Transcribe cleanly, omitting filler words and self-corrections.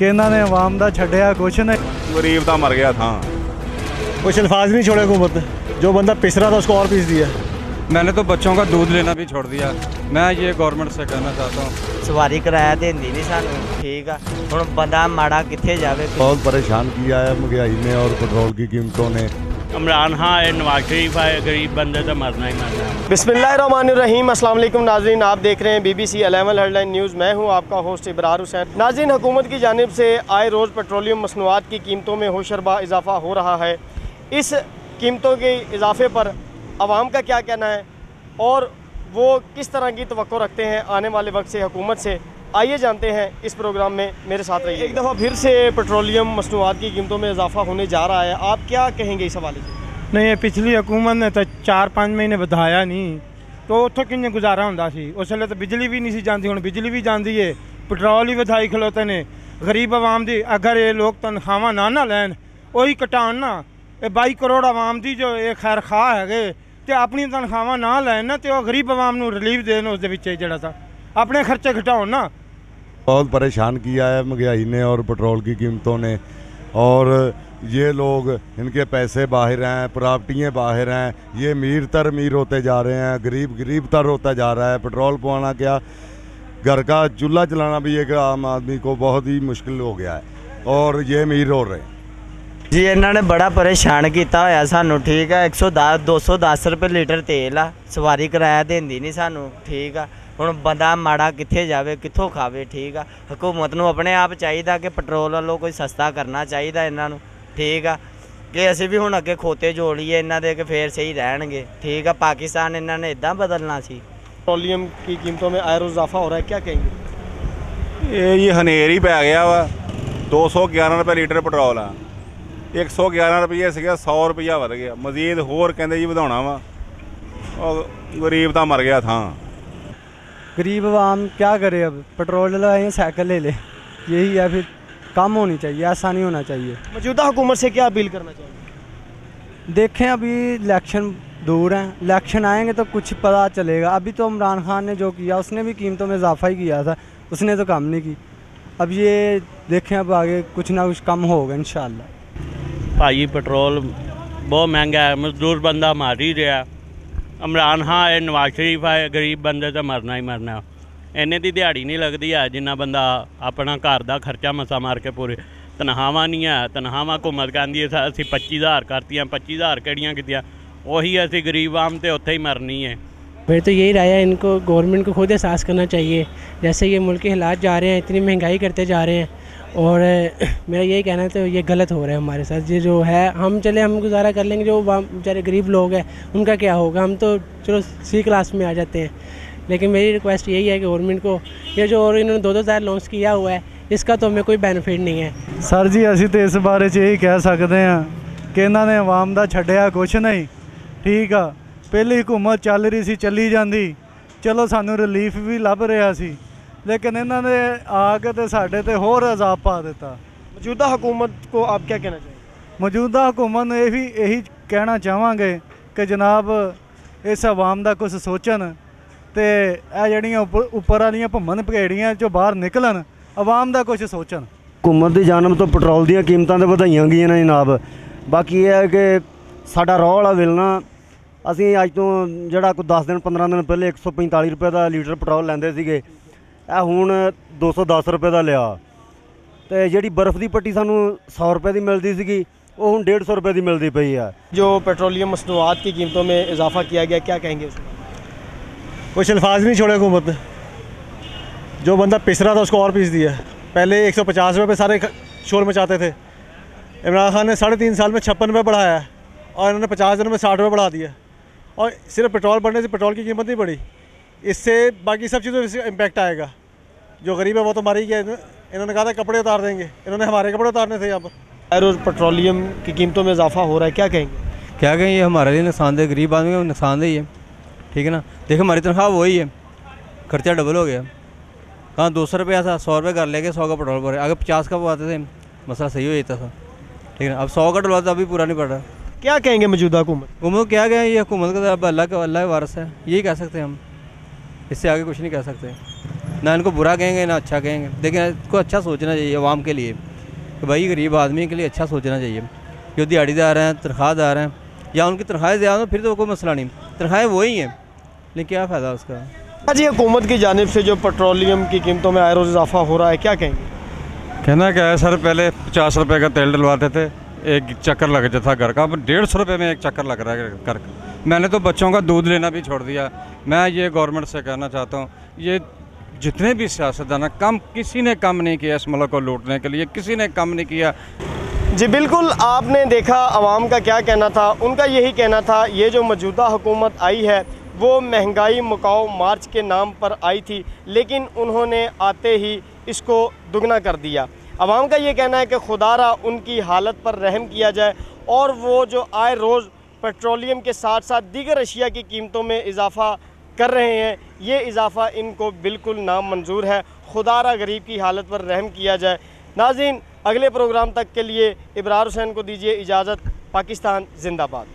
कि इन्होंने अवाम का छड्या कुछ नहीं, गरीब का मर गया था। कुछ अल्फाज नहीं छोड़े हुकूमत, जो बंदा पिस रहा था उसको और पीस दिया। मैंने तो बच्चों का दूध लेना भी छोड़ दिया। मैं ये गवर्नमेंट से कहना चाहता हूँ, सवारी किराया देंदी नहीं सानू, ठीक है हुण बंदा माड़ा कित्थे जावे। बहुत परेशान किया है महंगाई ने और पेट्रोल की कीमतों ने। इमरान खान है, नवाज शरीफ है, गरीब बंदे तो मरना ही मरना है। बिस्मिल्लाहिर्रहमानिर्रहीम, अस्सलाम वालेकुम नाज़रीन, आप देख रहे हैं BBC 11 हेडलाइन न्यूज़। मैं हूं आपका होस्ट इब्रार हुसैन। नाज़रीन, हुकूमत की जानिब से आए रोज़ पेट्रोलियम मसनूआत की कीमतों में होशरबा इजाफ़ा हो रहा है। इस कीमतों के इजाफ़े पर आवाम का क्या कहना है और वो किस तरह की तवक्को रखते हैं आने वाले वक्त से हुकूमत से, आइए जानते हैं इस प्रोग्राम में, मेरे साथ रहिए। एक दफ़ा फिर से पेट्रोलियम मसनूआत की कीमतों में इजाफ़ा होने जा रहा है, आप क्या कहेंगे इस हवाले से? नहीं, पिछली हुकूमत ने तो 4-5 महीने ਵਧਾਇਆ नहीं, तो उत्थों किंज गुजारा होंदा सी। उस वेले तो बिजली भी नहीं सी जाती, हुण बिजली भी जाती है, पेट्रोल ही ਵਧਾਈ खलोते ने। गरीब आवाम दी अगर ये लोग तनख्वाहां ना लैन, वही घटान ना, 22 करोड़ आवाम दी जो ये खैर खा है तो अपनी तनख्वाहां ना लैन ना, तो गरीब आवाम नूं रिलीफ देन, उस दे विच जिहड़ा सा अपने खर्चे घटाउण ना। बहुत परेशान किया है महंगाई ने और पेट्रोल की कीमतों ने, और ये लोग, इनके पैसे बाहर हैं, प्रॉपर्टियाँ बाहर हैं, ये अमीर तर अमीर होते जा रहे हैं, गरीब गरीब तर होता जा रहा है। पेट्रोल पवाना क्या, घर का चूल्हा चलाना भी एक आम आदमी को बहुत ही मुश्किल हो गया है, और ये अमीर हो रहे हैं जी। इन्होंने बड़ा परेशान किया होया सानू, ठीक है। 110 रुपये लीटर तेल आ, सवारी किराया देंदी नहीं सानू, ठीक है। हुण बंदा माड़ा कित्थे जावे, कित्थों खावे, ठीक है। हुकूमत नूं अपने आप चाहिए कि पेट्रोल वालों कोई सस्ता करना चाहिए इन्हों, ठीक है, कि असीं भी हुण अगे खोते जोड़िए इन्हां दे, कि फिर सही रहणगे, ठीक है। पाकिस्तान इन्होंने इदां बदलना सी। पेट्रोलियम की कीमतों में आए रोज़ इजाफा हो रहा है, क्या कहेंगे? ये हनेर ही पै गया वा। 211 रुपये लीटर पेट्रोल आ, 111 रुपये से 100 रुपया वध गया, मजीद होर कहते जी ਵਧਾਉਣਾ वा, और गरीब तो मर गया था। गरीब आवाम क्या करे, अब पेट्रोल लाए साइकिल ले ले, यही है। फिर कम होनी चाहिए, ऐसा नहीं होना चाहिए। मौजूदा हुकूमत से क्या अपील करना चाहिए? देखें, अभी इलेक्शन दूर हैं, इलेक्शन आएंगे तो कुछ पता चलेगा। अभी तो इमरान खान ने जो किया, उसने भी कीमतों में इजाफा ही किया था, उसने तो कम नहीं की। अब ये देखें, अब आगे कुछ ना कुछ कम होगा इंशाअल्लाह। भाई पेट्रोल बहुत महंगा है, मजदूर बंदा मार ही रहा। इमरान खान है, नवाज शरीफ है, गरीब बंदे तो मरना ही मरना। इन्हें दी दिहाड़ी नहीं लगती है जिन्ना बंदा अपना घर का खर्चा मसा मार के पूरे। तनख्वाहां नहीं है, तनख्वाहां हुकूमत कहती है असी 25,000 करतियाँ, 25,000 केड़ियाँ कीतियां, वही असी गरीब आम तो उत्थे ही मरनी है। मेरी तो यही राय है, इनको गवर्नमेंट को खुद एहसास करना चाहिए। जैसे ये मुल्क के हालात जा रहे हैं, इतनी महंगाई करते जा रहे हैं, और मेरा यही कहना है तो ये गलत हो रहा है हमारे साथ। ये जो है, हम गुजारा कर लेंगे, जो बेचारे गरीब लोग हैं उनका क्या होगा? हम तो चलो C क्लास में आ जाते हैं। लेकिन मेरी रिक्वेस्ट यही है कि गवर्नमेंट को, ये जो और इन्होंने 2,000 लॉन्च किया हुआ है, इसका तो हमें कोई बेनिफिट नहीं है। सर जी, असी तो इस बारे यही कह सकते हैं कि इन्होंने अवाम का छड्या कुछ नहीं, ठीक है। पहली हुकूमत चल रही सी, चली जाती, चलो सानू रिलीफ भी लभ रहा सी, लेकिन इन्होंने आके तो साढ़े ते होर अजाब पा दिता। मौजूदा हुकूमत को आप क्या कहना चाहिए? मौजूदा हुकूमत ने यही कहना चाहांगे कि जनाब इस अवाम का कुछ सोचन, तो यह जड़ियाँ उपर वाली भुमन भगेड़ियाँ जो बाहर निकलन, अवाम का कुछ सोचन। हुकूमत की जानब तो पेट्रोल दी कीमतां तो ਵਧਾਈਆਂ गई ने जनाब। बाकी यह है कि साडा रॉ वाला विलना, असीं अज तो जिहड़ा कोई 10 दिन 15 दिन पहले 145 रुपये का लीटर पेट्रोल लैंदे सीगे, हुण 210 रुपये का लिया। तो जिहड़ी बर्फ़ की पट्टी सानू 100 रुपये की मिलती सीगी, वो हुण 150 रुपये की मिलती पई है। जो पेट्रोलियम मसनूआत की कीमतों में इजाफा किया गया, क्या कहेंगे उसमें? कुछ अल्फाज नहीं छोड़े हुकूमत, जो बंदा पिस रहा था उसको और पीस दिया। पहले 150 रुपये पे सारे शोर मचाते थे, इमरान खान ने 3.5 साल में 56 रुपये बढ़ाया है, और इन्होंने 50 दिनों में 60 रुपये बढ़ा दिया। और सिर्फ पेट्रोल बढ़ने से पेट्रोल की कीमत नहीं बढ़ी, इससे बाकी सब चीज़ों में इम्पैक्ट आएगा। जो गरीब है वो तो मार ही गया। इन्होंने कहा था कपड़े उतार देंगे, इन्होंने हमारे कपड़े उतारने थे यहाँ पर। रोज़ पेट्रोलियम की कीमतों में इजाफा हो रहा है, क्या कहेंगे? क्या कहें, ये हमारे लिए नुकसानदेह, गरीब आदमी को नुकसानदेह ही है, ठीक है ना। देखो हमारी तनख्वाह वही है, खर्चा डबल हो गया। कहाँ 200 रुपया था, 100 रुपये कर लेके 100 का पेट्रोल भरे, आगे 50 का आते थे, मसला सही हो जाता था, ठीक है ना। अब 100 का डलवाता अभी पूरा नहीं पड़ रहा। क्या कहेंगे मौजूदा हुकूमत? हुकूमत क्या कहें, ये हुकूमत का अब अल्लाह का वारस है, यही कह सकते हैं हम, इससे आगे कुछ नहीं कह सकते। ना इनको बुरा कहेंगे ना अच्छा कहेंगे, लेकिन इसको अच्छा सोचना चाहिए आवाम के लिए कि भाई गरीब आदमी के लिए अच्छा सोचना चाहिए। जो दिहाड़ीदार हैं, तनख्वाहदार हैं, या उनकी तनख्वाहें ज़्यादा फिर तो कोई मसला नहीं, तनख्वाहें वही हैं, लेकिन क्या फ़ायदा उसका। जी हुकूमत की जानिब से जो पेट्रोलियम की कीमतों में आए रोज़ इजाफा हो रहा है, क्या कहेंगे? कहना क्या है सर, पहले 50 रुपए का तेल डलवाते थे, एक चक्कर लग जाता था घर का, अब 150 रुपये में एक चक्कर लग रहा है घर का। मैंने तो बच्चों का दूध लेना भी छोड़ दिया। मैं ये गवर्नमेंट से कहना चाहता हूँ, ये जितने भी सियासतदान कम, किसी ने कम नहीं किया इस मुल्क को लूटने के लिए, किसी ने कम नहीं किया। जी बिल्कुल, आपने देखा आवाम का क्या कहना था। उनका यही कहना था ये जो मौजूदा हुकूमत आई है वो महंगाई मुकाओ मार्च के नाम पर आई थी, लेकिन उन्होंने आते ही इसको दुगना कर दिया। आवाम का ये कहना है कि खुदारा उनकी हालत पर रहम किया जाए और वो जो आए रोज़ पेट्रोलियम के साथ साथ दीगर अशिया की कीमतों में इजाफ़ा कर रहे हैं, ये इजाफ़ा इनको बिल्कुल नामंजूर है। खुदारा गरीब की हालत पर रहम किया जाए। नाज़रीन, अगले प्रोग्राम तक के लिए इब्रार हुसैन को दीजिए इजाज़त। पाकिस्तान जिंदाबाद।